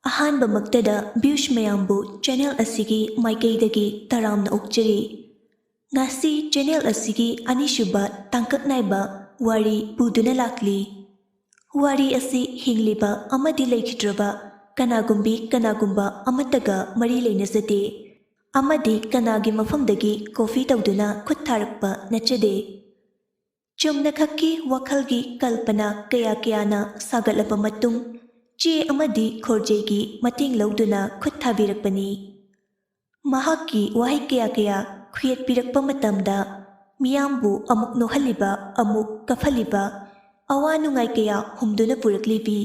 ꯑꯍꯥꯟꯕꯃꯛꯇꯗ ꯚ꯭ꯌꯨꯁ ꯃꯌꯥꯝꯕꯨ ꯆꯦꯅꯦꯜ ꯑꯁꯤꯒꯤ ꯃꯥꯏꯀꯩꯗꯒꯤ ꯇꯔꯥꯝꯅ ꯑꯣꯛꯆꯔꯤ꯫ ꯉꯁꯤ ꯆꯦꯅꯦꯜ ꯑꯁꯤꯒꯤ ꯑꯅꯤꯁꯨꯕ ꯇꯥꯡꯀꯛ ꯅꯥꯏꯕ ꯋꯥꯔꯤ ꯄꯨꯗꯨꯅ ꯂꯥꯛꯂꯤ꯫ ꯋꯥꯔꯤ ꯑꯁꯤ ꯍꯤꯡꯂꯤꯕ ꯑꯃꯗꯤ ꯂꯩꯈꯤꯗ꯭ꯔꯕ ꯀꯅꯥꯒꯨꯝꯕ ꯑꯃꯠꯇꯒ ꯃꯔꯤ ꯂꯩꯅꯖꯗꯦ ꯑꯃꯗꯤ ꯀꯅꯥꯒꯤ ꯃꯐꯝꯗꯒꯤ ꯀꯣꯄꯤ ꯇꯧꯗꯨꯅ ꯈꯨꯠ ꯊꯥꯔꯛꯄ ꯅꯠꯆꯗꯦ꯫ ꯆꯨꯝꯅꯈꯛꯀꯤ ꯋꯥꯈꯜꯒꯤ ꯀꯜꯄꯅꯥ ꯀꯌꯥꯅ ꯁꯥꯒꯠꯂꯕ ꯃꯇꯨꯡ ꯆꯦ ꯑꯃꯗꯤ ꯈꯣꯔꯖꯩꯒꯤ ꯃꯇꯦꯡ ꯂꯧꯗꯨꯅ ꯈꯨꯠ ꯊꯥꯕꯤꯔꯛꯄꯅꯤ꯫ ꯃꯍꯥꯛꯀꯤ ꯋꯥꯍꯩ ꯀꯌꯥ ꯈꯨꯌꯦꯠ ꯄꯤꯔꯛꯄ ꯃꯇꯝꯗ ꯃꯤꯌꯥꯝꯕꯨ ꯑꯃꯨꯛ ꯅꯣꯛꯍꯜꯂꯤꯕ ꯑꯃꯨꯛ ꯀꯞꯍꯜꯂꯤꯕ ꯑꯋꯥ ꯅꯨꯡꯉꯥꯏ ꯀꯌꯥ ꯍꯨꯝꯗꯨꯅ ꯄꯨꯔꯛꯂꯤꯕꯤ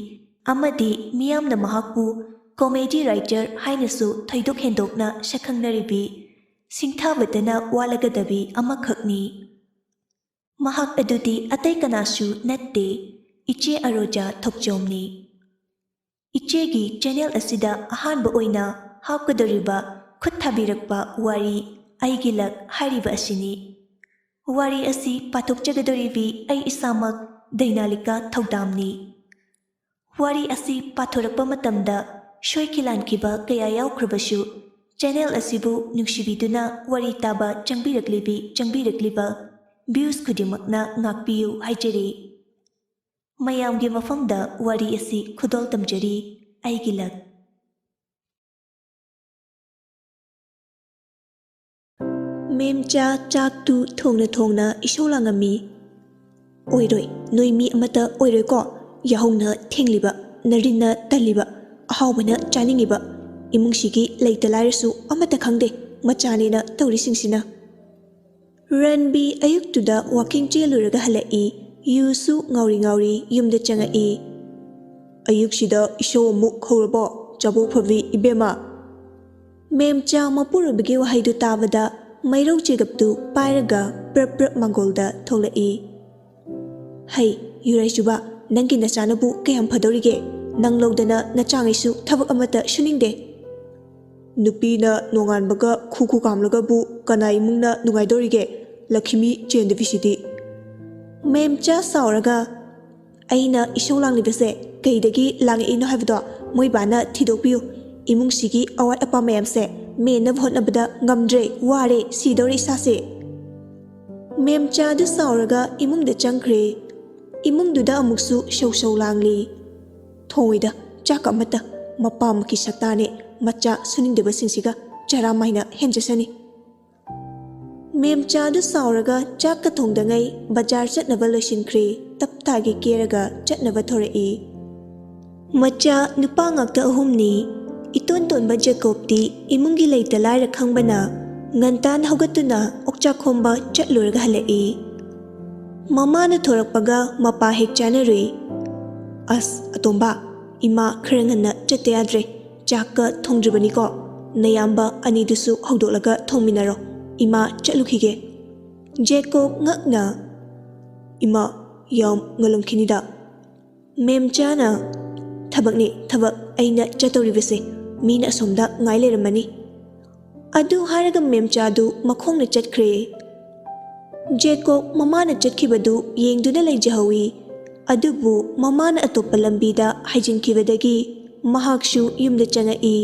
ꯑꯃꯗꯤ ꯃꯤꯌꯥꯝꯅ ꯃꯍꯥꯛꯄꯨ ꯀꯣꯃꯦꯗꯤ ꯔꯥꯏꯇꯔ ꯍꯥꯏꯅꯁꯨ ꯊꯣꯏꯗꯣꯛ ꯍꯦꯟꯗꯣꯛꯅ ꯁꯛꯈꯪꯅꯔꯤꯕꯤ ꯁꯤꯡꯊꯥꯕꯇꯅ ꯋꯥꯠꯂꯒꯗꯕꯤ ꯑꯃꯈꯛꯅꯤ꯫ ꯃꯍꯥꯛ ꯑꯗꯨꯗꯤ ꯑꯇꯩ ꯀꯅꯥꯁꯨ ꯅꯠꯇꯦ, ꯏꯆꯦ ꯑꯔꯣꯖꯥ ꯊꯣꯛꯆꯣꯝꯅꯤ꯫ ꯏꯆꯦꯒꯤ ꯆꯦꯅꯦꯜ ꯑꯁꯤꯗ ꯑꯍꯥꯟꯕ ꯑꯣꯏꯅ ꯍꯥꯞꯀꯗꯧꯔꯤꯕ ꯈꯨꯠ ꯊꯥꯕꯤꯔꯛꯄ ꯋꯥꯔꯤ ꯑꯩꯒꯤ ꯂꯛ ꯍꯥꯏꯔꯤꯕ ꯑꯁꯤꯅꯤ꯫ ꯋꯥꯔꯤ ꯑꯁꯤ ꯄꯥꯊꯣꯛꯆꯒꯗꯧꯔꯤꯕꯤ ꯑꯩ ꯏꯁꯥꯃꯛ ꯗꯩꯅꯥꯂꯤꯀꯥ ꯊꯧꯗꯥꯝꯅꯤ꯫ ꯋꯥꯔꯤ ꯑꯁꯤ ꯄꯥꯊꯣꯔꯛꯄ ꯃꯇꯝꯗ ꯁꯣꯏꯈꯤ ꯂꯥꯟꯈꯤꯕ ꯀꯌꯥ ꯌꯥꯎꯈ꯭ꯔꯕꯁꯨ ꯆꯦꯅꯦꯜ ꯑꯁꯤꯕꯨ ꯅꯨꯡꯁꯤꯕꯤꯗꯨꯅ ꯋꯥꯔꯤ ꯇꯥꯕ ꯆꯪꯕꯤꯔꯛꯂꯤꯕ ꯚ꯭ꯌꯨꯁ ꯈꯨꯗꯤꯡꯃꯛꯅ ꯉꯥꯛꯄꯤꯌꯨ ꯍꯥꯏꯖꯔꯤ꯫ ꯃꯌꯥꯝꯒꯤ ꯃꯐꯝꯗ ꯋꯥꯔꯤ ꯑꯁꯤ ꯈꯨꯗꯣꯜ ꯇꯝꯖꯔꯤ, ꯑꯩꯒꯤ ꯂꯛ꯫ ꯃꯦꯝꯆꯥ ꯆꯥꯛꯇꯨ ꯊꯣꯡꯅ ꯏꯁꯧ ꯂꯥꯡꯉꯝꯃꯤ꯫ ꯑꯣꯏꯔꯣꯏ, ꯅꯣꯏ ꯃꯤ ꯑꯃꯠꯇ ꯑꯣꯏꯔꯣꯏꯀꯣ? ꯌꯥꯍꯧꯅ ꯊꯦꯡꯂꯤꯕ, ꯅꯔꯤꯟꯅ ꯇꯜꯂꯤꯕ, ꯑꯍꯥꯎꯕꯅ ꯆꯥꯅꯤꯡꯉꯤꯕ, ꯏꯃꯨꯡꯁꯤꯒꯤ ꯂꯩꯇ ꯂꯥꯏꯔꯁꯨ ꯑꯃꯠꯇ ꯈꯪꯗꯦ ꯃꯆꯥꯅꯦꯅ ꯇꯧꯔꯤꯁꯤꯡꯁꯤꯅ꯫ ꯔꯟꯕꯤ ꯑꯌꯨꯛꯇꯨꯗ ꯋꯥꯀꯤꯡ ꯆꯦꯜꯂꯨꯔꯒ ꯍꯜꯂꯛꯏ, ꯌꯨꯁꯨ ꯉꯥꯎꯔꯤ ꯌꯨꯝꯗ ꯆꯪꯉꯛꯏ꯫ ꯑꯌꯨꯛꯁꯤꯗ ꯏꯁꯧ ꯑꯃꯨꯛ ꯍꯧꯔꯕꯣ ꯆꯥꯕꯣꯛ ꯐꯕꯤ ꯏꯕꯦꯝꯃ? ꯃꯦꯝꯆꯥ ꯃꯄꯨꯔꯣꯏꯕꯒꯤ ꯋꯥꯍꯩꯗꯨ ꯇꯥꯕꯗ ꯃꯩꯔꯧ ꯆꯦꯒꯞꯇꯨ ꯄꯥꯏꯔꯒ ꯄ꯭ꯔꯞ ꯃꯥꯡꯒꯣꯜꯗ ꯊꯣꯛꯂꯛꯏ꯫ ꯍꯩ ꯌꯨꯔꯩꯆꯨꯕꯥ, ꯅꯪꯒꯤ ꯅꯆꯥꯅꯕꯨ ꯀꯌꯥꯝ ꯐꯗꯧꯔꯤꯒꯦ? ꯅꯪ ꯂꯧꯗꯅ ꯅꯆꯥꯉꯩꯁꯨ ꯊꯕꯛ ꯑꯃꯠꯇ ꯁꯨꯅꯤꯡꯗꯦ꯫ ꯅꯨꯄꯤꯅ ꯅꯣꯡꯉꯥꯟꯕꯒ ꯈꯨ ꯀꯥꯝꯂꯒꯕꯨ ꯀꯅꯥ ꯏꯃꯨꯡꯅ ꯅꯨꯡꯉꯥꯏꯗꯧꯔꯤꯒꯦ? ꯂꯛꯈꯤꯃꯤ ꯆꯦꯟꯗꯕꯤꯁꯤꯗꯤ꯫ ꯃꯦꯝꯆꯥ ꯁꯥꯎꯔꯒ, ꯑꯩꯅ ꯏꯁꯧ ꯂꯥꯡꯂꯤꯕꯁꯦ ꯀꯩꯗꯒꯤ ꯂꯥꯡꯉꯛꯏꯅꯣ ꯍꯥꯏꯕꯗꯣ ꯃꯣꯏ ꯕꯥꯅ ꯊꯤꯗꯣꯛꯄꯤꯌꯨ꯫ ꯏꯃꯨꯡꯁꯤꯒꯤ ꯑꯋꯥꯠ ꯑꯄꯥ ꯃꯌꯥꯝꯁꯦ ꯃꯦꯟꯅꯕ ꯍꯣꯠꯅꯕꯗ ꯉꯝꯗ꯭ꯔꯦ, ꯋꯥꯔꯦ, ꯁꯤꯗꯧꯔꯦ ꯏꯁꯥꯁꯦ꯫ ꯃꯦꯝꯆꯥꯗꯨ ꯁꯥꯎꯔꯒ ꯏꯃꯨꯡꯗ ꯆꯪꯈ꯭ꯔꯦ꯫ ꯏꯃꯨꯡꯗꯨꯗ ꯑꯃꯨꯛꯁꯨ ꯁꯧ ꯂꯥꯡꯂꯤ꯫ ꯊꯣꯡꯉꯣꯏꯗ ꯆꯥꯛ ꯑꯃꯠꯇ, ꯃꯄꯥꯃꯛꯀꯤ ꯁꯛꯇꯥꯅꯦ ꯃꯆꯥ ꯁꯨꯅꯤꯡꯗꯕꯁꯤꯡꯁꯤꯒ ꯆꯔꯥꯃꯥꯏꯅ ꯍꯦꯟꯖꯁꯅꯤ꯫ ꯃꯦꯝꯆꯥꯗꯨ ꯁꯥꯎꯔꯒ ꯆꯥꯛꯀ ꯊꯣꯡꯗꯉꯩ ꯕꯖꯥꯔ ꯆꯠꯅꯕ ꯂꯣꯏꯁꯤꯟꯈ꯭ꯔꯦ꯫ ꯇꯞꯇꯥꯒꯤ ꯀꯦꯔꯒ ꯆꯠꯅꯕ ꯊꯧꯔꯛꯏ꯫ ꯃꯆꯥ ꯅꯨꯄꯥ ꯉꯥꯛꯇ ꯑꯍꯨꯝꯅꯤ꯫ ꯏꯇꯣꯟ ꯇꯣꯟꯕ ꯖꯦꯀꯣꯕꯇꯤ ꯏꯃꯨꯡꯒꯤ ꯂꯩꯇ ꯂꯥꯏꯔ ꯈꯪꯕꯅ ꯉꯟꯇꯥꯅ ꯍꯧꯒꯠꯇꯨꯅ ꯑꯣꯛꯆꯥꯛ ꯈꯣꯝꯕ ꯆꯠꯂꯨꯔꯒ ꯍꯜꯂꯛꯏ꯫ ꯃꯃꯥꯅ ꯊꯣꯔꯛꯄꯒ ꯃꯄꯥ ꯍꯦꯛ ꯆꯥꯅꯔꯨꯏ꯫ ꯑꯁ ꯑꯇꯣꯝꯕ, ꯏꯃꯥ ꯈꯔ ꯉꯟꯅ ꯆꯠꯇ ꯌꯥꯗ꯭ꯔꯦ, ꯆꯥꯛꯀ ꯊꯣꯡꯗ꯭ꯔꯤꯕꯅꯤꯀꯣ, ꯅꯌꯥꯝꯕ ꯑꯅꯤꯗꯨꯁꯨ ꯍꯧꯗꯣꯛꯂꯒ ꯊꯣꯡꯃꯤꯟꯅꯔꯣ, ꯏꯃꯥ ꯆꯠꯂꯨꯈꯤꯒꯦ꯫ ꯖꯦꯀꯣꯕ ꯉꯛꯅ, ꯏꯃꯥ ꯌꯥꯝ ꯉꯜꯂꯝꯈꯤꯅꯤꯗ꯫ ꯃꯦꯝꯆꯥꯅ, ꯊꯕꯛꯅꯤ ꯊꯕꯛ, ꯑꯩꯅ ꯆꯠꯇꯧꯔꯤꯕꯁꯦ, ꯃꯤꯅ ꯑꯁꯣꯝꯗ ꯉꯥꯏ ꯂꯩꯔꯝꯃꯅꯤ꯫ ꯑꯗꯨ ꯍꯥꯏꯔꯒ ꯃꯦꯝꯆꯥꯗꯨ ꯃꯈꯣꯡꯅ ꯆꯠꯈ꯭ꯔꯦ꯫ ꯖꯦꯀꯣꯕ ꯃꯃꯥꯅ ꯆꯠꯈꯤꯕꯗꯨ ꯌꯦꯡꯗꯨꯅ ꯂꯩꯖꯍꯧꯏ꯫ ꯑꯗꯨꯕꯨ ꯃꯃꯥꯅ ꯑꯇꯣꯞꯄ ꯂꯝꯕꯤꯗ ꯍꯥꯏꯖꯤꯟꯈꯤꯕꯗꯒꯤ ꯃꯍꯥꯛꯁꯨ ꯌꯨꯝꯗ ꯆꯪꯉꯛꯏ꯫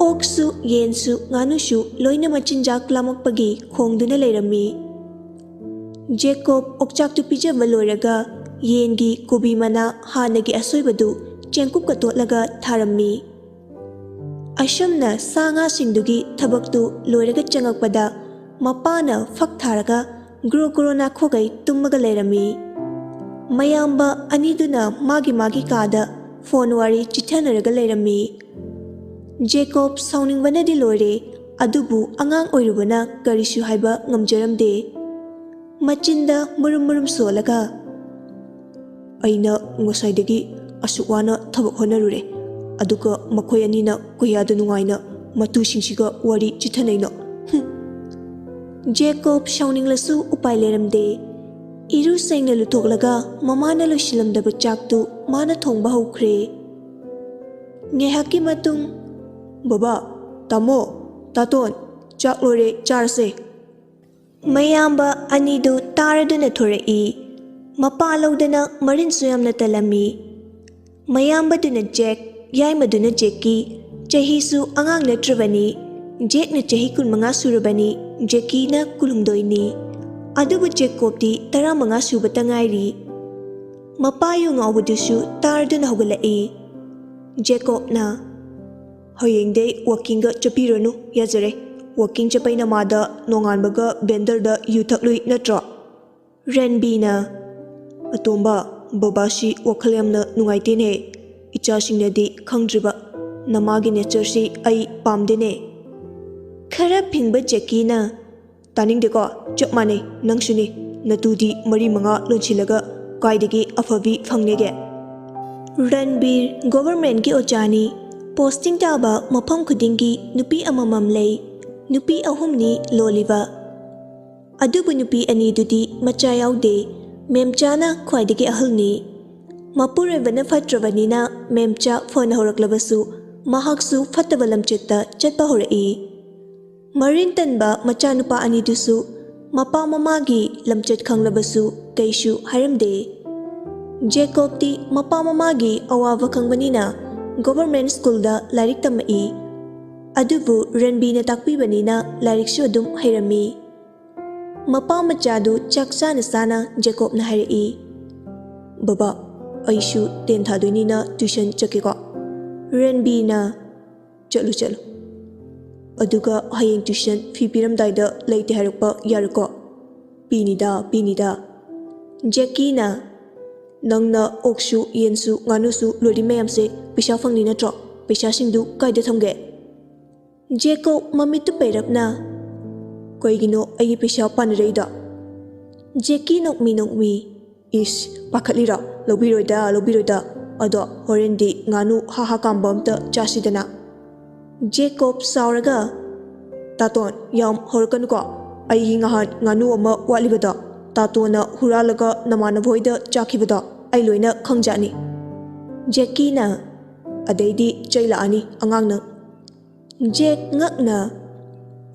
ꯑꯣꯛꯁꯨ ꯌꯦꯟꯁꯨ ꯉꯥꯅꯨꯁꯨ ꯂꯣꯏꯅ ꯃꯆꯤꯟꯖꯥꯛ ꯂꯥꯝꯃꯛꯄꯒꯤ ꯈꯣꯡꯗꯨꯅ ꯂꯩꯔꯝꯃꯤ꯫ ꯖꯦꯀꯣꯕ ꯑꯣꯛꯆꯥꯛꯇꯨ ꯄꯤꯖꯕ ꯂꯣꯏꯔꯒ ꯌꯦꯟꯒꯤ ꯀꯣꯕꯤ ꯃꯅꯥ ꯍꯥꯟꯅꯒꯤ ꯑꯁꯣꯏꯕꯗꯨ ꯆꯦꯡꯀꯨꯞꯀ ꯇꯣꯠꯂꯒ ꯊꯥꯔꯝꯃꯤ꯫ ꯑꯁꯨꯝꯅ ꯁꯥ ꯉꯥꯁꯤꯡꯗꯨꯒꯤ ꯊꯕꯛꯇꯨ ꯂꯣꯏꯔꯒ ꯆꯪꯉꯛꯄꯗ ꯃꯄꯥꯅ ꯐꯛ ꯊꯥꯔꯒ ꯒ꯭ꯔꯣ ꯅꯥꯈꯣꯒꯩ ꯇꯨꯝꯃꯒ ꯂꯩꯔꯝꯃꯤ꯫ ꯃꯌꯥꯝꯕ ꯑꯅꯤꯗꯨꯅ ꯃꯥꯒꯤ ꯀꯥꯗ ꯐꯣꯟ ꯋꯥꯔꯤ ꯆꯤꯊꯅꯔꯒ ꯂꯩꯔꯝꯃꯤ꯫ ꯖꯦꯀꯣꯕ ꯁꯥꯎꯅꯤꯡꯕꯅꯗꯤ ꯂꯣꯏꯔꯦ, ꯑꯗꯨꯕꯨ ꯑꯉꯥꯡ ꯑꯣꯏꯔꯨꯕꯅ ꯀꯔꯤꯁꯨ ꯍꯥꯏꯕ ꯉꯝꯖꯔꯝꯗꯦ꯫ ꯃꯆꯤꯟꯗ ꯃꯨꯔꯨꯝ ꯁꯣꯜꯂꯒ, ꯑꯩꯅ ꯉꯁꯥꯏꯗꯒꯤ ꯑꯁꯨꯛ ꯋꯥꯅ ꯊꯕꯛ ꯍꯣꯠꯅꯔꯨꯔꯦ, ꯑꯗꯨꯒ ꯃꯈꯣꯏ ꯑꯅꯤꯅ ꯀꯌꯥꯗ ꯅꯨꯡꯉꯥꯏꯅ ꯃꯇꯨꯁꯤꯡꯁꯤꯒ ꯋꯥꯔꯤ ꯆꯤꯊꯅꯩꯅꯣ꯫ ꯖꯦꯀꯣꯕ ꯁꯥꯎꯅꯤꯡꯂꯁꯨ ꯎꯄꯥꯏ ꯂꯩꯔꯝꯗꯦ꯫ ꯏꯔꯨ ꯁꯦꯡꯅ ꯂꯨꯊꯣꯛꯂꯒ ꯃꯃꯥꯅ ꯂꯣꯏꯁꯤꯜꯂꯝꯗꯕ ꯆꯥꯛꯇꯨ ꯃꯥꯅ ꯊꯣꯡꯕ ꯍꯧꯈ꯭ꯔꯦ꯫ ꯉꯥꯏꯍꯥꯛꯀꯤ ꯃꯇꯨꯡ, ꯕꯕꯥ, ꯇꯥꯃꯣ, ꯇꯥꯇꯣꯟ, ꯆꯥꯛ ꯂꯣꯏꯔꯦ ꯆꯥꯔꯁꯦ꯫ ꯃꯌꯥꯝꯕ ꯑꯅꯤꯗꯨ ꯇꯥꯔꯗꯨꯅ ꯊꯣꯔꯛꯏ꯫ ꯃꯄꯥ ꯂꯧꯗꯅ ꯃꯔꯤꯟꯁꯨ ꯌꯥꯝꯅ ꯇꯜꯂꯝꯃꯤ꯫ ꯃꯌꯥꯝꯕꯗꯨꯅ ꯖꯦꯛ, ꯌꯥꯏꯃꯗꯨꯅ ꯖꯦꯛꯀꯤ ꯆꯍꯤꯁꯨ ꯑꯉꯥꯡ ꯅꯠꯇ꯭ꯔꯕꯅꯤ ꯖꯦꯛꯅ ꯆꯍꯤ 15 ꯁꯨꯔꯕꯅꯤ ꯖꯦꯛꯀꯤꯅ 12ꯅꯤ ꯑꯗꯨꯕꯨ ꯖꯦꯀꯣꯕꯇꯤ 15 ꯁꯨꯕꯇ ꯉꯥꯏꯔꯤ ꯃꯄꯥꯌꯨ ꯉꯥꯎꯕꯗꯨꯁꯨ ꯇꯥꯔꯗꯨꯅ ꯍꯧꯒꯠꯂꯛꯏ ꯖꯦꯀꯣꯕꯅ ꯍꯌꯦꯡꯗꯩ ꯋꯥꯛꯀꯤꯡꯒ ꯆꯠꯄꯤꯔꯅꯨ ꯌꯥꯖꯔꯦ ꯋꯥꯛꯀꯤꯡ ꯆꯠꯄꯩ ꯅꯃꯥꯗ ꯅꯣꯡꯉꯥꯟꯕꯒ ꯕꯦꯟꯗꯔꯗ ꯌꯨ ꯊꯛꯂꯨꯏ ꯅꯠꯇ꯭ꯔꯣ ꯔꯟꯕꯤꯅ ꯑꯇꯣꯝꯕ ꯕꯕꯥꯁꯤ ꯋꯥꯈꯜ ꯌꯥꯝꯅ ꯅꯨꯡꯉꯥꯏꯇꯦꯅꯦ ꯏꯆꯥꯁꯤꯡꯅꯗꯤ ꯈꯪꯗ꯭ꯔꯤꯕ ꯅꯃꯥꯒꯤ ꯅꯦꯆꯔꯁꯤ ꯑꯩ ꯄꯥꯝꯗꯦꯅꯦ ꯈꯔ ꯐꯤꯡꯕ ꯖꯦꯛꯀꯤꯅ ꯇꯥꯅꯤꯡꯗꯦꯀꯣ ꯆꯞ ꯃꯥꯟꯅꯩ ꯅꯪꯁꯨꯅꯤ ꯅꯇꯨꯗꯤ 4-5 ꯂꯣꯟꯁꯤꯜꯂꯒ ꯀꯥꯏꯗꯒꯤ ꯑꯐꯕꯤ ꯐꯪꯅꯦꯒꯦ ꯔꯟꯕꯤꯔ ꯒꯣꯚꯔꯟꯃꯦꯟꯠꯀꯤ ꯑꯣꯖꯥꯅꯤ ꯄꯣꯁꯇꯤꯡ ꯇꯥꯕ ꯃꯐꯝ ꯈꯨꯗꯤꯡꯒꯤ ꯅꯨꯄꯤ ꯑꯃꯃꯝ ꯂꯩ ꯅꯨꯄꯤ 3ꯅꯤ ꯂꯣꯜꯂꯤꯕ ꯑꯗꯨꯕꯨ ꯅꯨꯄꯤ 2ꯗꯨꯗꯤ ꯃꯆꯥ ꯌꯥꯎꯗꯦ ꯃꯦꯝꯆꯥꯅ ꯈ꯭ꯋꯥꯏꯗꯒꯤ ꯑꯍꯜꯅꯤ ꯃꯄꯨꯔꯣꯏꯕꯅ ꯐꯠꯇ꯭ꯔꯕꯅꯤꯅ ꯃꯦꯝꯆꯥ ꯐꯅ ꯍꯧꯔꯛꯂꯕꯁꯨ ꯃꯍꯥꯛꯁꯨ ꯐꯠꯇꯕ ꯂꯝꯆꯠꯇ ꯆꯠꯄ ꯍꯧꯔꯛꯏ ꯃꯔꯤꯟ ꯇꯟꯕ ꯃꯆꯥꯅꯨꯄꯥ 2ꯗꯨꯁꯨ ꯃꯄꯥ ꯃꯃꯥꯒꯤ ꯂꯝꯆꯠ ꯈꯪꯂꯕꯁꯨ ꯀꯩꯁꯨ ꯍꯥꯏꯔꯝꯗꯦ ꯖꯦꯀꯣꯕꯇꯤ ꯃꯄꯥ ꯃꯃꯥꯒꯤ ꯑꯋꯥꯕ ꯈꯪꯕꯅꯤꯅ ꯒꯣꯚꯔꯟꯃꯦꯟꯠ ꯁ꯭ꯀꯨꯜꯗ ꯂꯥꯏꯔꯤꯛ ꯇꯝꯃꯛꯏ ꯑꯗꯨꯕꯨ ꯔꯟꯕꯤꯅ ꯇꯥꯛꯄꯤꯕꯅꯤꯅ ꯂꯥꯏꯔꯤꯛꯁꯨ ꯑꯗꯨꯝ ꯍꯩꯔꯝꯃꯤ ꯃꯄꯥ ꯃꯆꯥꯗꯨ ꯆꯥꯛ ꯆꯥꯅ ꯆꯥꯅ ꯖꯦꯀꯣꯕꯅ ꯍꯥꯏꯔꯛꯏ ꯕꯕꯥ ꯑꯩꯁꯨ 10 ꯊꯥꯗꯣꯏꯅꯤꯅ ꯇ꯭ꯌꯨꯁꯟ ꯆꯠꯀꯦꯀꯣ ꯔꯟꯕꯤꯅ ꯆꯠꯂꯨ ꯑꯗꯨꯒ ꯍꯌꯦꯡ ꯇ꯭ꯌꯨꯁꯟ ꯐꯤ ꯄꯤꯔꯝꯗꯥꯏꯗ ꯂꯩꯇꯦ ꯍꯥꯏꯔꯛꯄ ꯌꯥꯔꯣꯏꯀꯣ ꯄꯤꯅꯤꯗ ꯖꯦꯛꯀꯤꯅ ꯅꯪꯅ ꯑꯣꯛꯁꯨ ꯌꯦꯟꯁꯨ ꯉꯥꯅꯨꯁꯨ ꯂꯣꯏꯔꯤ ꯃꯌꯥꯝꯁꯦ ꯄꯩꯁꯥ ꯐꯪꯅꯤ ꯅꯠꯇ꯭ꯔꯣ ꯄꯩꯁꯥꯁꯤꯡꯗꯨ ꯀꯥꯏꯗ ꯊꯝꯒꯦ ꯖꯦꯀꯣꯕ ꯃꯃꯤꯠꯇꯨ ꯄꯩꯔꯞꯅ ꯀꯩꯒꯤꯅꯣ ꯑꯩꯒꯤ ꯄꯩꯁꯥ ꯄꯥꯅꯔꯛꯏꯗꯣ ꯖꯦꯛꯀꯤ ꯅꯣꯛꯃꯤ ꯏꯁ ꯄꯥꯈꯠꯂꯤꯔꯣ ꯂꯧꯕꯤꯔꯣꯏꯗ ꯑꯗꯣ ꯍꯣꯔꯦꯟꯗꯤ ꯉꯥꯅꯨ ꯍꯥ ꯀꯥꯝꯕ ꯑꯝꯇ ꯆꯥꯁꯤꯗꯅ ꯖꯦꯀꯣꯕ ꯁꯥꯎꯔꯒ ꯇꯥꯇꯣꯟ ꯌꯥꯝ ꯍꯧꯔꯛꯀꯅꯨꯀꯣ ꯑꯩꯒꯤ ꯉꯍꯥꯟ ꯉꯥꯅꯨ ꯑꯃ ꯋꯥꯠꯂꯤꯕꯗꯣ ꯇꯥꯇꯣꯟꯅ ꯍꯨꯔꯥꯜꯂꯒ ꯅꯃꯥꯟꯅꯕ ꯍꯣꯏꯗ ꯆꯥꯈꯤꯕꯗꯣ ꯑꯩ ꯂꯣꯏꯅ ꯈꯪꯖꯥꯠꯅꯤ ꯖꯦꯛꯀꯤꯅ ꯑꯗꯩꯗꯤ ꯆꯩ ꯂꯥꯛꯑꯅꯤ ꯑꯉꯥꯡ ꯅꯪ ꯖꯦꯛ ꯉꯛꯅ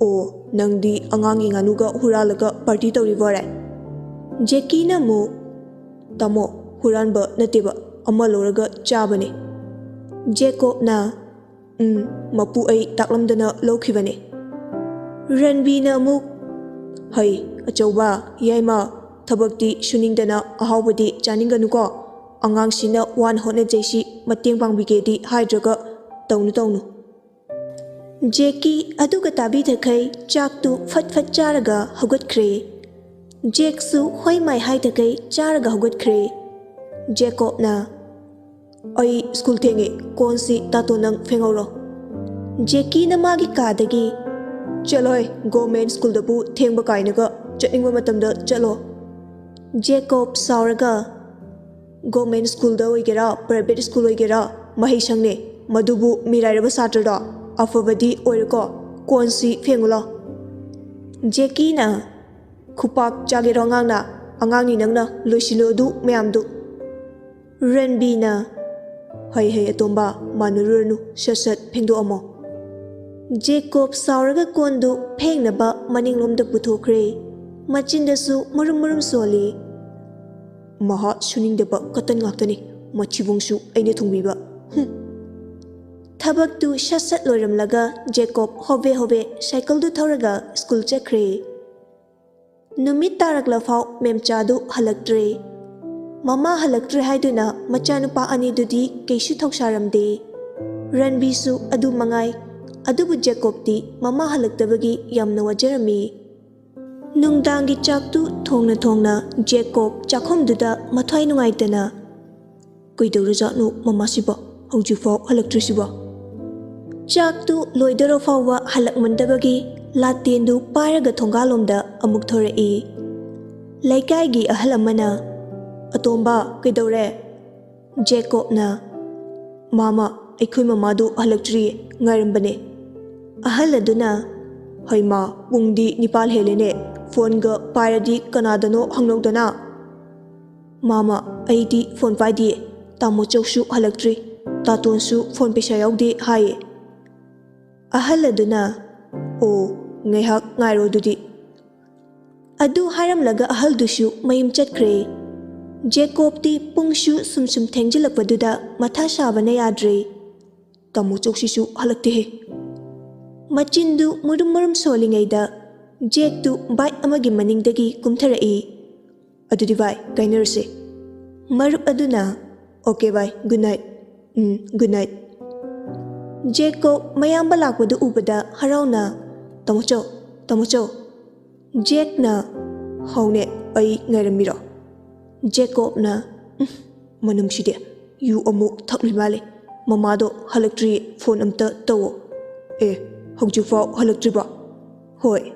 ꯑꯣ ꯅꯪꯗꯤ ꯑꯉꯥꯡꯒꯤ ꯉꯥꯅꯨꯒ ꯍꯨꯔꯥꯜꯂꯒ ꯄꯥꯔꯇꯤ ꯇꯧꯔꯤꯕꯣꯔꯦ ꯖꯦꯛꯀꯤꯅ ꯑꯃꯨꯛ ꯇꯥꯃꯣ ꯍꯨꯔꯥꯟꯕ ꯅꯠꯇꯦꯕ ꯑꯃ ꯂꯧꯔꯒ ꯆꯥꯕꯅꯦ ꯖꯦꯀꯣꯕꯅ ꯃꯄꯨ ꯑꯩ ꯇꯥꯛꯂꯝꯗꯅ ꯂꯧꯈꯤꯕꯅꯦ ꯔꯟꯕꯤꯅ ꯑꯃꯨꯛ ꯍꯩ ꯑꯆꯧꯕ ꯌꯥꯏꯃ ꯊꯕꯛꯇꯤ ꯁꯨꯅꯤꯡꯗꯅ ꯑꯍꯥꯎꯕꯗꯤ ꯆꯥꯅꯤꯡꯒꯅꯨꯀꯣ ꯑꯉꯥꯡꯁꯤꯅ ꯋꯥꯅ ꯍꯣꯠꯅꯖꯩꯁꯤ ꯃꯇꯦꯡ ꯄꯥꯡꯕꯤꯒꯦꯗꯤ ꯍꯥꯏꯗ꯭ꯔꯒ ꯇꯧꯅꯨ ꯖꯦꯛꯀꯤ ꯑꯗꯨꯒ ꯇꯥꯕꯤꯗꯈꯩ ꯆꯥꯛꯇꯨ ꯐꯠ ꯆꯥꯔꯒ ꯍꯧꯒꯠꯈ꯭ꯔꯦ ꯖꯦꯛꯁꯨ ꯍꯣꯏ ꯃꯥꯏ ꯍꯥꯏꯗꯈꯩ ꯆꯥꯔꯒ ꯍꯧꯒꯠꯈ꯭ꯔꯦ ꯖꯦꯀꯣꯕꯅ ꯑꯩ ꯁ꯭ꯀꯨꯜ ꯊꯦꯡꯉꯦ ꯀꯣꯟꯁꯤ ꯇꯥꯇꯣꯟ ꯅꯪ ꯐꯦꯡꯍꯧꯔꯣ ꯖꯦꯛꯀꯤꯅ ꯃꯥꯒꯤ ꯀꯥꯗꯒꯤ ꯆꯠꯂꯣꯏ ꯒꯣꯔꯃꯦꯟꯠ ꯁ꯭ꯀꯨꯜꯗꯕꯨ ꯊꯦꯡꯕ ꯀꯥꯏꯅꯒ ꯆꯠꯅꯤꯡꯕ ꯃꯇꯝꯗ ꯆꯠꯂꯣ ꯖꯦꯀꯣꯕ ꯁꯥꯎꯔꯒ ꯒꯣꯔꯃꯦꯟꯠ ꯁ꯭ꯀꯨꯜꯗ ꯑꯣꯏꯒꯦꯔꯥ ꯄ꯭ꯔꯥꯏꯚꯦꯠ ꯁ꯭ꯀꯨꯜ ꯑꯣꯏꯒꯦꯔꯥ ꯃꯍꯩꯁꯪꯅꯦ ꯃꯗꯨꯕꯨ ꯃꯤꯔꯥꯏꯔꯕ ꯁꯥꯇ꯭ꯔꯗꯣ ꯑꯐꯕꯗꯤ ꯑꯣꯏꯔꯣꯀꯣ ꯀꯣꯟꯁꯤ ꯐꯦꯡꯉꯨꯂꯣ ꯖꯦꯛꯀꯤꯅ ꯈꯨꯄꯥꯛ ꯆꯥꯒꯦꯔꯣ ꯑꯉꯥꯡꯅꯤ ꯅꯪꯅ ꯂꯣꯏꯁꯤꯜꯂꯨ ꯑꯗꯨ ꯃꯌꯥꯝꯗꯨ ꯔꯟꯕꯤꯅ ꯍꯩ ꯑꯇꯣꯝꯕ ꯃꯥꯟꯅꯔꯨꯔꯅꯨ ꯁꯠ ꯐꯦꯡꯗꯣꯛꯑꯝꯃꯣ ꯖꯦꯀꯣꯕ ꯁꯥꯎꯔꯒ ꯀꯣꯟꯗꯨ ꯐꯦꯡꯅꯕ ꯃꯅꯤꯡꯂꯣꯝꯗ ꯄꯨꯊꯣꯛꯈ꯭ꯔꯦ ꯃꯆꯤꯟꯗꯁꯨ ꯃꯔꯨꯝ ꯁꯣꯜꯂꯤ ꯃꯍꯥ ꯁꯨꯅꯤꯡꯗꯕ ꯀꯇꯟ ꯉꯥꯛꯇꯅꯤ ꯃꯊꯤꯕꯣꯡꯁꯨ ꯑꯩꯅ ꯊꯨꯡꯕꯤꯕ ꯊꯕꯛꯇꯨ ꯁꯠ ꯂꯣꯏꯔꯝꯂꯒ ꯖꯦꯀꯣꯕ ꯍꯣꯕꯦ ꯁꯥꯏꯀꯜꯗꯨ ꯊꯧꯔꯒ ꯁ꯭ꯀꯨꯜ ꯆꯠꯈ꯭ꯔꯦ ꯅꯨꯃꯤꯠ ꯇꯥꯔꯛꯂꯐꯥꯎ ꯃꯦꯝꯆꯥꯗꯨ ꯍꯜꯂꯛꯇ꯭ꯔꯦ ꯃꯃꯥ ꯍꯜꯂꯛꯇ꯭ꯔꯦ ꯍꯥꯏꯗꯨꯅ ꯃꯆꯥꯅꯨꯄꯥ 2ꯗꯨꯗꯤ ꯀꯩꯁꯨ ꯊꯧꯁꯥꯔꯝꯗꯦ ꯔꯟꯕꯤꯁꯨ ꯑꯗꯨ ꯃꯉꯥꯏ ꯑꯗꯨꯕꯨ ꯖꯦꯀꯣꯕꯇꯤ ꯃꯃꯥ ꯍꯜꯂꯛꯇꯕꯒꯤ ꯌꯥꯝꯅ ꯋꯥꯖꯔꯝꯃꯤ ꯅꯨꯡꯗꯥꯡꯒꯤ ꯆꯥꯛꯇꯨ ꯊꯣꯡꯅ ꯖꯦꯀꯣꯕ ꯆꯥꯛꯈꯨꯝꯗꯨꯗ ꯃꯊ꯭ꯋꯥꯏ ꯅꯨꯡꯉꯥꯏꯇꯅ ꯀꯩꯗꯧꯔꯖꯥꯠꯅꯣ ꯃꯃꯥꯁꯤꯕꯣ ꯍꯧꯖꯤꯛꯐꯥꯎ ꯍꯜꯂꯛꯇ꯭ꯔꯤꯁꯤꯕꯣ ꯆꯥꯛꯇꯨ ꯂꯣꯏꯗꯣꯔ ꯐꯥꯎꯕ ꯍꯜꯂꯛꯃꯟꯗꯕꯒꯤ ꯂꯥꯇꯦꯟꯗꯨ ꯄꯥꯏꯔꯒ ꯊꯣꯡꯒꯥꯜꯂꯣꯝꯗ ꯑꯃꯨꯛ ꯊꯣꯔꯛꯏ ꯂꯩꯀꯥꯏꯒꯤ ꯑꯍꯜ ꯑꯃꯅ ꯑꯇꯣꯝꯕ ꯀꯩꯗꯧꯔꯦ ꯖꯦꯀꯣꯕꯅ ꯃꯥꯃꯥ ꯑꯩꯈꯣꯏ ꯃꯃꯥꯗꯨ ꯍꯜꯂꯛꯇ꯭ꯔꯤꯌꯦ ꯉꯥꯏꯔꯝꯕꯅꯦ ꯑꯍꯜ ꯑꯗꯨꯅ ꯍꯩꯃꯥ ꯄꯨꯡꯗꯤ 9 ꯍꯦꯜꯂꯦꯅꯦ ꯐꯣꯟꯒ ꯄꯥꯏꯔꯗꯤ ꯀꯅꯥꯗꯅꯣ ꯍꯪꯅꯧꯗꯅ ꯃꯥꯃꯥ ꯑꯩꯗꯤ ꯐꯣꯟ ꯄꯥꯏꯗꯤꯌꯦ ꯇꯥꯃꯣꯆꯧꯁꯨ ꯍꯜꯂꯛꯇ꯭ꯔꯤ ꯇꯥꯇꯣꯟꯁꯨ ꯐꯣꯟ ꯄꯩꯁꯥ ꯌꯥꯎꯗꯦ ꯍꯥꯏꯌꯦ ꯑꯍꯜ ꯑꯗꯨꯅ ꯑꯣ ꯉꯥꯏꯍꯥꯛ ꯉꯥꯏꯔꯣ ꯑꯗꯨꯗꯤ ꯑꯗꯨ ꯍꯥꯏꯔꯝꯂꯒ ꯑꯍꯜꯗꯨꯁꯨ ꯃꯌꯨꯝ ꯆꯠꯈ꯭ꯔꯦ ꯖꯦꯀꯣꯕꯇꯤ ꯄꯨꯡꯁꯨ ꯁꯨꯝ ꯊꯦꯡꯖꯤꯜꯂꯛꯄꯗꯨꯗ ꯃꯊꯥ ꯁꯥꯕꯅ ꯌꯥꯗ꯭ꯔꯦ Tamu choksisu halaktehe. Machindu murum solingayda Jack tu bike amagi maningdagi kumtharai. Adudi vai kainarse. Marup aduna. Okay bye, good night. Good night. Jack ko mayamba lakpadu ubada harauna. Tamucho. Jack na haune ay ngairamiro. Jacob na manumside yu amuk thakli male. Mamado halaktri phone amta tawo. Hojufau halaktri ba? Hoi.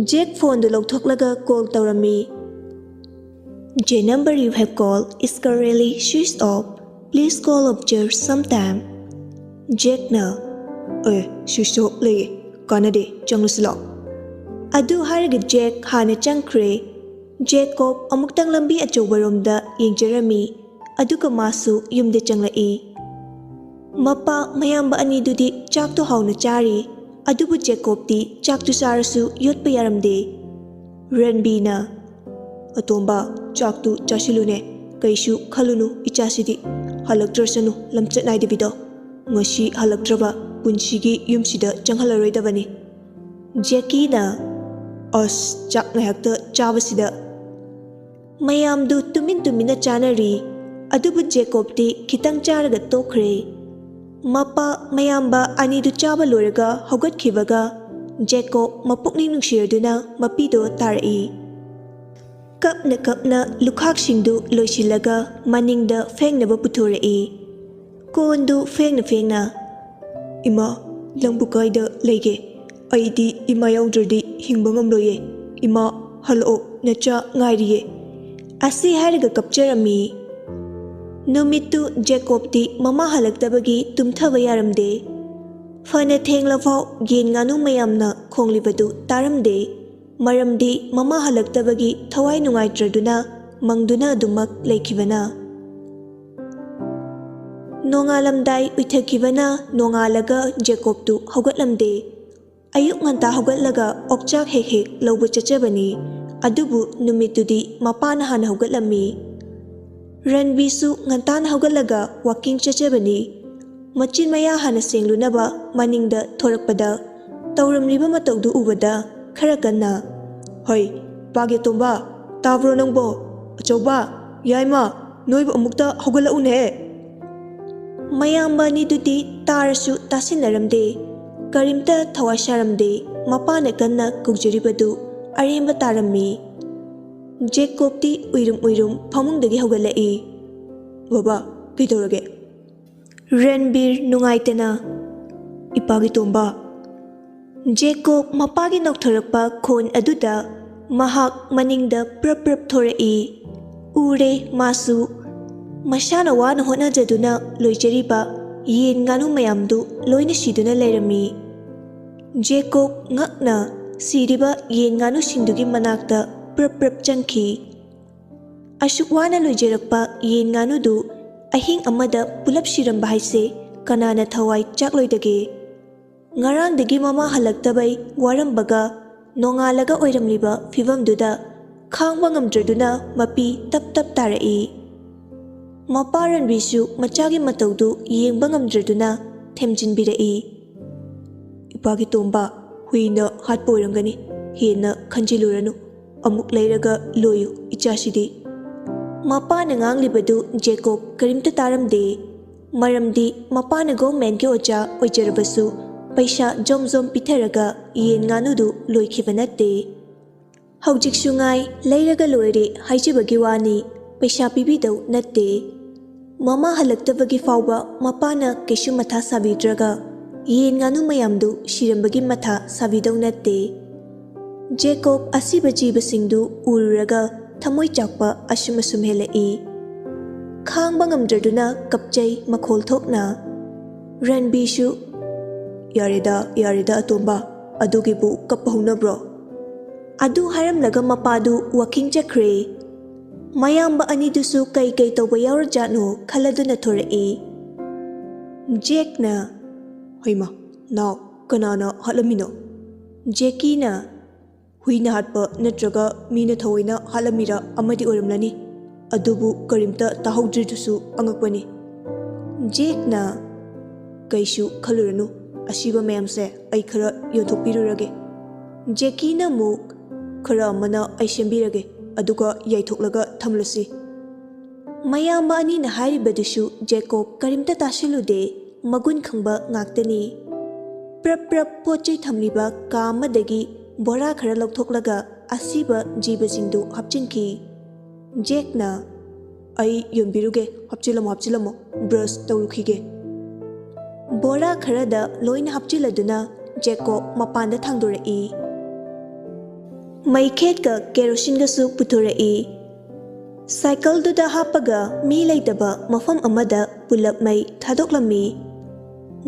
Jack phone do logthoklaga call tawrami. The number you have called is currently switched off. Please call after sometime. Jack na. Switched off lay. Kanade changluslo. Adu haraga Jack hana changkre. Jacob amuktang lambi achaubaromda yengjarami. Aduga masu yumde changlai. Mapa mayamba anidudi chakto hauna chari. Adubu Jacob di chaktu sarasu yotpa yaramde. Ranbi na. Atomba chaktu chasilune. Kaishu khalunu ichasidi. Halakdrasanu lamchat naidabido. Ngashi halakdraba punshigi yumsida changhalaroidabani. Jackie na. Chak ngayakta chabasida. Mayamdu tumina chanari. Adubu Jacob di kitang charaga tokre. Mapa mayamba anidu chaba loraga hogat kibaga. Jacob mapukning nungsiraduna mapido tarai. Kapna lukhaksingdu loisilaga maningda fengnaba puturai. Kondu fengna. Ima, langbu kaida lege. Aidi ima yaudrdi hingbangam loye. Ima, halo, nacha ngairiye. Asi haraga kapcharami. Numitu Jacob di mama halaktabagi tumthaba yaramde. Fana thenglafau gen nganu mayamna khonglibadu taramde. Maramdi mama halaktabagi thawai nungaitraduna mangduna adumak leikibana. Nongalamdai uithakibana nongalaga Jacob tu hogatlamde. Ayuk nganta hogatlaga okchak hek lawba chachabani. Adubu numitudi mapana hana hogatlami. Ranbisu ngantana hogatlaga walking chachabani. Machin maya hana senglunaba maningda thorakpada. Tauramriba matawdu ubada kharakanna. Hoi, page tomba, tabro nangbo, achauba, yaima, noiba amukta hogatlaune. Mayamba nidudi tarasu tasinaramde. Karimta thawasharamde. Mapana kanna kukjaribadu aremba tarami. Jacob di uirum phamungdagi hogalai. Baba, kidorage. Ranbir nungaitana. Ipagi tomba. Jacob mapagi nokthorakpa khon aduda mahak maningda prap thorai. Ure masu Masana wana honajaduna loijariba yen nganu mayamdu loina siduna leirami. Jacob ngakna siriba yen nganu singdugi manakta prap changki. Ashuk wana loijarakpa yen nganu du ahing amada pulap siramba haise kanana thawai chakloidage. Ngarangdagi mama halaktabai warambaga nongalaga oiramliba fivamduda khangba ngamdraduna mapi tap tarai. Maparan bisu machagi mataudu yengba ngamdraduna themjinbirai. Ipagi tomba huina hatpa oirangani hena khanjiluranu amuk leiraga loyu ichasidi. Mapana nganglibadu Jacob karimta taramde. Maramdi mapana government ki ocha oijarabasu paisa jom pitaraga yen nganudu loikhibanate. Haujik sungai leiraga loire haijibagi wani paisa pibidau natte. Mama halaktabagi fauba mapana keshu matha sabidraga yen nganu mayamdu shirambagi matha sabidau natte. Jacob asiba jibasingdu ururaga thamoi chakpa asum helai. Khangba ngamdraduna kapchai makhol thokna. Ranbishu yarida atomba adugibu kapahunabro. Adu haramlaga mapadu walking chakre. Mayamba anidusu kai tawba yaurajano khaladuna thorai. Jack na. Hoima, now kanana halamino. Jackie na. Huina hatpa natraga mina thawaina halamira amadi oramlani. Adubu karimta tahaudridusu angakpani. Jack na. ꯀꯩꯁꯨ ꯈꯜꯂꯨꯔꯅꯨ ꯑꯁꯤꯕ ꯃꯌꯥꯝꯁꯦ ꯑꯩ ꯈꯔ ꯌꯣꯟꯊꯣꯛꯄꯤꯔꯨꯔꯒꯦ ꯖꯦꯀꯤꯅ ꯑꯃꯨꯛ ꯈꯔ ꯑꯃꯅ ꯑꯩ ꯁꯦꯝꯕꯤꯔꯒꯦ ꯑꯗꯨꯒ ꯌꯩꯊꯣꯛꯂꯒ ꯊꯝꯂꯁꯤ ꯃꯌꯥꯝꯕ ꯑꯅꯤꯅ ꯍꯥꯏꯔꯤꯕꯗꯨꯁꯨ ꯖꯦꯀꯣꯕ ꯀꯔꯤꯝꯇ ꯇꯥꯁꯤꯜꯂꯨꯗꯦ ꯃꯒꯨꯟ ꯈꯪꯕ ꯉꯥꯛꯇꯅꯤ ꯄ꯭ꯔꯞ ꯄ꯭ꯔꯞ ꯄꯣꯠ ꯆꯩ ꯊꯝꯂꯤꯕ ꯀꯥ ꯑꯃꯗꯒꯤ ꯕꯣꯔꯥ ꯈꯔ ꯂꯧꯊꯣꯛꯂꯒ ꯑꯁꯤꯕ ꯖꯤꯕꯁꯤꯡꯗꯨ ꯍꯥꯞꯆꯤꯟꯈꯤ ꯖꯦꯛꯅ ꯑꯩ ꯌꯣꯟꯕꯤꯔꯨꯒꯦ ꯍꯥꯞꯆꯤꯜꯂꯝꯃꯣ ꯕ꯭ꯔꯁ ꯇꯧꯔꯨꯈꯤꯒꯦ ꯕꯣꯔꯥ ꯈꯔꯗ ꯂꯣꯏꯅ ꯍꯥꯞꯆꯤꯜꯂꯗꯨꯅ ꯖꯦꯀꯣꯕ ꯃꯄꯥꯟꯗ ꯊꯥꯡꯗꯣꯔꯛꯏ ꯃꯩꯈꯦꯠꯀ ꯀꯦꯔꯣꯁꯤꯟꯒꯁꯨ ꯄꯨꯊꯣꯔꯛꯏ ꯁꯥꯏꯀꯜꯗꯨꯗ ꯍꯥꯞꯄꯒ ꯃꯤ ꯂꯩꯇꯕ ꯃꯐꯝ ꯑꯃꯗ ꯄꯨꯂꯞ ꯃꯩ ꯊꯥꯗꯣꯛꯂꯝꯃꯤ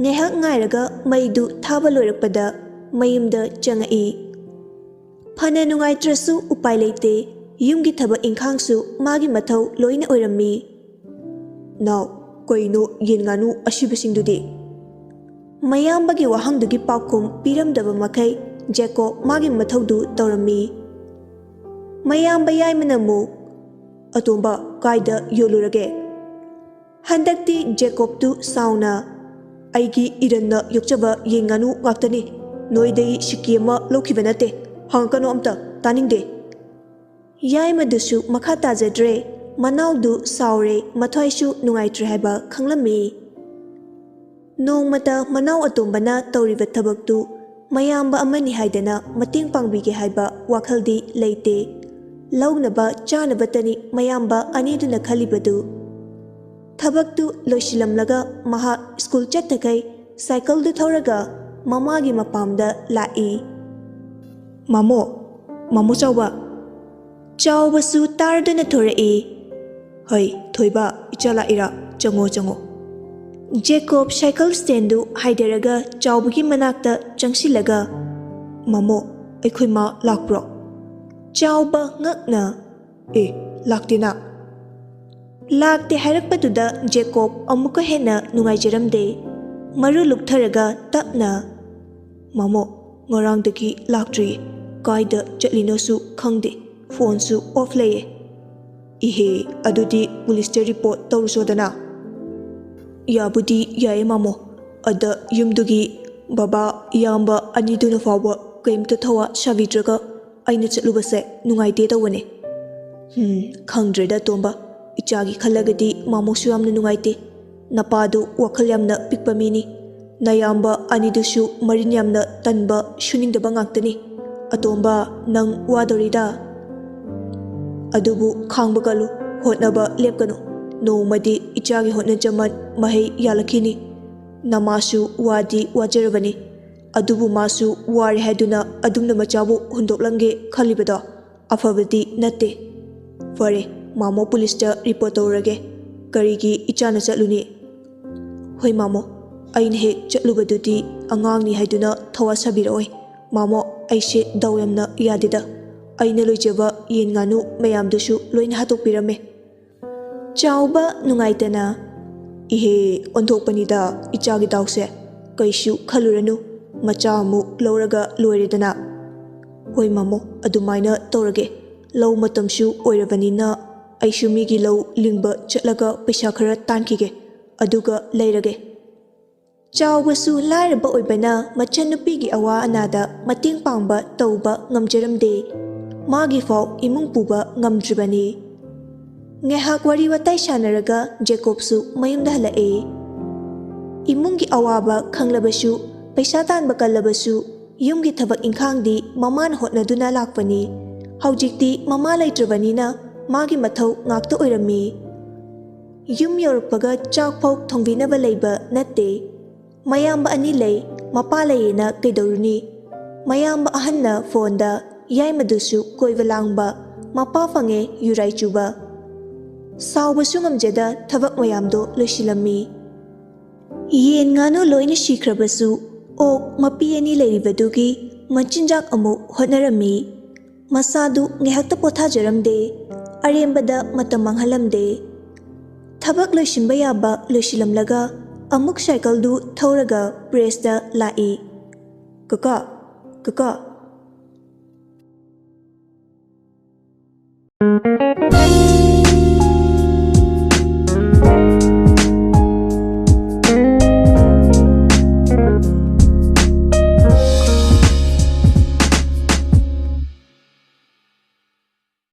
ꯉꯥꯏꯍꯥꯛ ꯉꯥꯏꯔꯒ ꯃꯩꯗꯨ ꯊꯥꯕ ꯂꯣꯏꯔꯛꯄꯗ ꯃꯌꯨꯝꯗ ꯆꯪꯉꯛꯏ ꯐꯅ ꯅꯨꯡꯉꯥꯏꯇ꯭ꯔꯁꯨ ꯎꯄꯥꯏ ꯂꯩꯇꯦ ꯌꯨꯝꯒꯤ ꯊꯕꯛ ꯏꯪꯈꯥꯡꯁꯨ ꯃꯥꯒꯤ ꯃꯊꯧ ꯂꯣꯏꯅ ꯑꯣꯏꯔꯝꯃꯤ ꯅꯥꯎ ꯀꯩꯅꯣ ꯌꯦꯟ ꯉꯥꯅꯨ ꯑꯁꯤꯕꯁꯤꯡꯗꯨꯗꯤ ꯃꯌꯥꯝꯕꯒꯤ ꯋꯥꯍꯪꯗꯨꯒꯤ ꯄꯥꯎꯈꯨꯝ ꯄꯤꯔꯝꯗꯕ ꯃꯈꯩ ꯖꯦꯀꯣꯕ ꯃꯥꯒꯤ ꯃꯊꯧꯗꯨ ꯇꯧꯔꯝꯃꯤ ꯃꯌꯥꯝꯕ ꯌꯥꯏꯃꯅ ꯑꯃꯨꯛ ꯑꯇꯣꯝꯕ ꯀꯥꯏꯗ ꯌꯣꯜꯂꯨꯔꯒꯦ ꯍꯟꯗꯛꯇꯤ ꯖꯦꯀꯣꯕꯇꯨ ꯁꯥꯎꯅ ꯑꯩꯒꯤ ꯏꯔꯟꯅ ꯌꯣꯛꯆꯕ ꯌꯦꯟ ꯉꯥꯅꯨ ꯉꯥꯛꯇꯅꯤ ꯅꯣꯏꯗꯒꯤ ꯁꯤꯀꯤ ꯑꯃ ꯂꯧꯈꯤꯕ ꯅꯠꯇꯦ ꯍꯪꯉꯛꯀꯅꯨ ꯑꯝꯇ ꯇꯥꯅꯤꯡꯗꯦ ꯌꯥꯏꯃꯗꯨꯁꯨ ꯃꯈꯥ ꯇꯥꯖꯗ꯭ꯔꯦ ꯃꯅꯥꯎꯗꯨ ꯁꯥꯎꯔꯦ ꯃꯊ꯭ꯋꯥꯏꯁꯨ ꯅꯨꯡꯉꯥꯏꯇ꯭ꯔꯦ ꯍꯥꯏꯕ ꯈꯪꯂꯝꯃꯤ ꯅꯣꯡꯃꯇ ꯃꯅꯥꯎ ꯑꯇꯣꯝꯕꯅ ꯇꯧꯔꯤꯕ ꯊꯕꯛꯇꯨ ꯃꯌꯥꯝꯕ ꯑꯃꯅꯤ ꯍꯥꯏꯗꯅ ꯃꯇꯦꯡ ꯄꯥꯡꯕꯤꯒꯦ ꯍꯥꯏꯕ ꯋꯥꯈꯜꯗꯤ ꯂꯩꯇꯦ ꯂꯧꯅꯕ ꯆꯥꯅꯕꯇꯅꯤ ꯃꯌꯥꯝꯕ ꯑꯅꯤꯗꯨꯅ ꯈꯜꯂꯤꯕꯗꯨ ꯊꯕꯛꯇꯨ ꯂꯣꯏꯁꯤꯜꯂꯝꯂꯒ ꯃꯍꯥꯛ ꯁ꯭ꯀꯨꯜ ꯆꯠꯇꯈꯩ ꯁꯥꯏꯀꯜꯗꯨ ꯊꯧꯔꯒ ꯃꯃꯥꯒꯤ ꯃꯄꯥꯝꯗ ꯂꯥꯛꯏ ꯃꯥꯃꯣ ꯆꯥꯎꯕꯁꯨ ꯇꯥꯔꯗꯨꯅ ꯊꯣꯔꯛꯏ ꯍꯩ ꯊꯣꯏꯕ ꯏꯆꯥ ꯂꯥꯛꯏꯔꯥ ꯆꯪꯉꯣ ꯖꯦꯀꯣꯕ ꯁꯥꯏꯀꯜ ꯁ꯭ꯇꯦꯟꯗꯨ ꯍꯥꯏꯗꯔꯒ ꯆꯥꯎꯕꯒꯤ ꯃꯅꯥꯛꯇ ꯆꯪꯁꯤꯜꯂꯒ ꯃꯥꯃꯣ ꯑꯩꯈꯣꯏ ꯃꯥ ꯂꯥꯛꯄ꯭ꯔꯣ ꯆꯥꯎꯕ ꯉꯛꯅ ꯂꯥꯛꯇꯦꯅ ꯂꯥꯛꯇꯦ ꯍꯥꯏꯔꯛꯄꯗꯨꯗ ꯖꯦꯀꯣꯕ ꯑꯃꯨꯛꯀ ꯍꯦꯟꯅ ꯅꯨꯡꯉꯥꯏꯖꯔꯝꯗꯦ ꯃꯔꯨ ꯂꯨꯛꯊꯔꯒ ꯇꯞꯅ ꯃꯥꯃꯣ ꯉꯔꯥꯡꯗꯒꯤ ꯂꯥꯛꯇ꯭ꯔꯤꯌꯦ ꯀꯥꯏꯗ ꯆꯠꯂꯤꯅꯣꯁꯨ ꯈꯪꯗꯦ ꯐꯣꯟꯁꯨ ꯑꯣꯐ ꯂꯩꯌꯦ ꯏꯍꯦ ꯑꯗꯨꯗꯤ ꯄꯨꯂꯤꯁꯇ ꯔꯤꯄꯣꯔꯠ ꯇꯧꯔꯨꯁꯣꯗꯅ ꯌꯥꯕꯨꯗꯤ ꯌꯥꯏꯌꯦ ꯃꯥꯃꯣ ꯑꯗ ꯌꯨꯝꯗꯨꯒꯤ ꯕꯕꯥ ꯏꯌꯥꯝꯕ ꯑꯅꯤꯗꯨꯅ ꯐꯥꯎꯕ ꯀꯩꯝꯇ ꯊꯋꯥ ꯁꯥꯕꯤꯗ꯭ꯔꯒ ꯑꯩꯅ ꯆꯠꯂꯨꯕꯁꯦ ꯅꯨꯡꯉꯥꯏꯇꯦ ꯇꯧꯕꯅꯦ ꯈꯪꯗ꯭ꯔꯦꯗ ꯇꯣꯝꯕ ꯏꯆꯥꯒꯤ ꯈꯜꯂꯒꯗꯤ ꯃꯥꯃꯣꯁꯨ ꯌꯥꯝꯅ ꯅꯨꯡꯉꯥꯏꯇꯦ ꯅꯄꯥꯗꯨ ꯋꯥꯈꯜ ꯌꯥꯝꯅ ꯄꯤꯛꯄ ꯃꯤꯅꯤ ꯅꯌꯥꯝꯕ ꯑꯅꯤꯗꯨꯁꯨ ꯃꯔꯤꯟ ꯌꯥꯝꯅ ꯇꯟꯕ ꯁꯨꯅꯤꯡꯗꯕ ꯉꯥꯛꯇꯅꯤ ꯑꯇꯣꯝꯕ ꯅꯪ ꯋꯥꯗꯧꯔꯤꯗ ꯑꯗꯨꯕꯨ ꯈꯥꯡꯕ ꯀꯜꯂꯨ ꯍꯣꯠꯅꯕ ꯂꯦꯞꯀꯅꯨ ꯅꯣꯡꯃꯗꯤ ꯏꯆꯥꯒꯤ ꯍꯣꯠꯅꯖꯃꯟ ꯃꯍꯩ ꯌꯥꯜꯂꯛꯈꯤꯅꯤ ꯅꯃꯥꯁꯨ ꯋꯥꯗꯤ ꯋꯥꯖꯔꯕꯅꯤ ꯑꯗꯨꯕꯨ ꯃꯥꯁꯨ ꯋꯥꯔꯦ ꯍꯥꯏꯗꯨꯅ ꯑꯗꯨꯝꯅ ꯃꯆꯥꯕꯨ ꯍꯨꯟꯗꯣꯛꯂꯝꯒꯦ ꯈꯜꯂꯤꯕꯗꯣ ꯑꯐꯕꯗꯤ ꯅꯠꯇꯦ ꯐꯔꯦ ꯃꯥꯃꯣ ꯄꯨꯂꯤꯁꯇ ꯔꯤꯄꯣꯔꯠ ꯇꯧꯔꯒꯦ ꯀꯔꯤꯒꯤ ꯏꯆꯥꯅ ꯆꯠꯂꯨꯅꯤ ꯍꯣꯏ ꯃꯥꯃꯣ ꯑꯩꯅ ꯍꯦꯛ ꯆꯠꯂꯨꯕꯗꯨꯗꯤ ꯑꯉꯥꯡꯅꯤ ꯍꯥꯏꯗꯨꯅ ꯊꯋꯥ ꯁꯥꯕꯤꯔꯛꯑꯣꯏ ꯃꯥꯃꯣ ꯑꯩꯁꯦ ꯗꯥꯎ ꯌꯥꯝꯅ ꯌꯥꯗꯦꯗ ꯑꯩꯅ ꯂꯣꯏꯖꯕ ꯌꯦꯟ ꯉꯥꯅꯨ ꯃꯌꯥꯝꯗꯨꯁꯨ ꯂꯣꯏꯅ ꯍꯥꯠꯇꯣꯛꯄꯤꯔꯝꯃꯦ ꯆꯥꯎꯕ ꯅꯨꯡꯉꯥꯏꯇꯅ ꯏꯍꯦ ꯑꯣꯟꯊꯣꯛꯄꯅꯤꯗ ꯏꯆꯥꯒꯤ ꯗꯥꯎꯁꯦ ꯀꯩꯁꯨ ꯈꯜꯂꯨꯔꯅꯨ ꯃꯆꯥ ꯑꯃꯨꯛ ꯂꯧꯔꯒ ꯂꯣꯏꯔꯦꯗꯅ ꯍꯣꯏ ꯃꯥꯃꯣ ꯑꯗꯨꯃꯥꯏꯅ ꯇꯧꯔꯒꯦ ꯂꯧ ꯃꯇꯝꯁꯨ ꯑꯣꯏꯔꯕꯅꯤꯅ ꯑꯩꯁꯨ ꯃꯤꯒꯤ ꯂꯧ ꯂꯤꯡꯕ ꯆꯠꯂꯒ ꯄꯩꯁꯥ ꯈꯔ ꯇꯥꯟꯈꯤꯒꯦ ꯑꯗꯨꯒ ꯂꯩꯔꯒꯦ ꯆꯥꯎꯕꯁꯨ ꯂꯥꯏꯔꯕ ꯑꯣꯏꯕꯅ ꯃꯆꯟꯅꯨꯄꯤꯒꯤ ꯑꯋꯥ ꯑꯅꯥꯗ ꯃꯇꯦꯡ ꯄꯥꯡꯕ ꯇꯧꯕ ꯉꯝꯖꯔꯝꯗꯦ ꯃꯥꯒꯤꯐꯥꯎ ꯏꯃꯨꯡ ꯄꯨꯕ ꯉꯝꯗ꯭ꯔꯤꯕꯅꯤ ꯉꯥꯏꯍꯥꯛ ꯋꯥꯔꯤ ꯋꯥꯇꯥꯏ ꯁꯥꯟꯅꯔꯒ ꯖꯦꯀꯣꯕꯁꯨ ꯃꯌꯨꯝꯗ ꯍꯜꯂꯛꯑꯦ ꯏꯃꯨꯡꯒꯤ ꯑꯋꯥꯕ ꯈꯪꯂꯕꯁꯨ ꯄꯩꯁꯥ तानबा कल्लबसु युमगी थबक इंखांगदी ममान होटनदुना लाक्पनी हौजिक्ति ममा लैत्रबनीना मागी मथौ ngakta oirami yum yorpaga chakphau thongbinaba leiba natte mayamba ani lei mapa leina keidoruni mayamba ahanna fonda yaimadusu koiba langba mapa fange yurai chuba saubasu ngamjeda thabak mayamdo loisilami yen nganu loina shikhrabasu ok mapi ani leiribadugi machinjak amu hotnarami masadu ngehakta potha jaramde arembada matam manghalamde thabak loisimba yaba loisilamlaga amuk cycle du thoraga press da lai kaka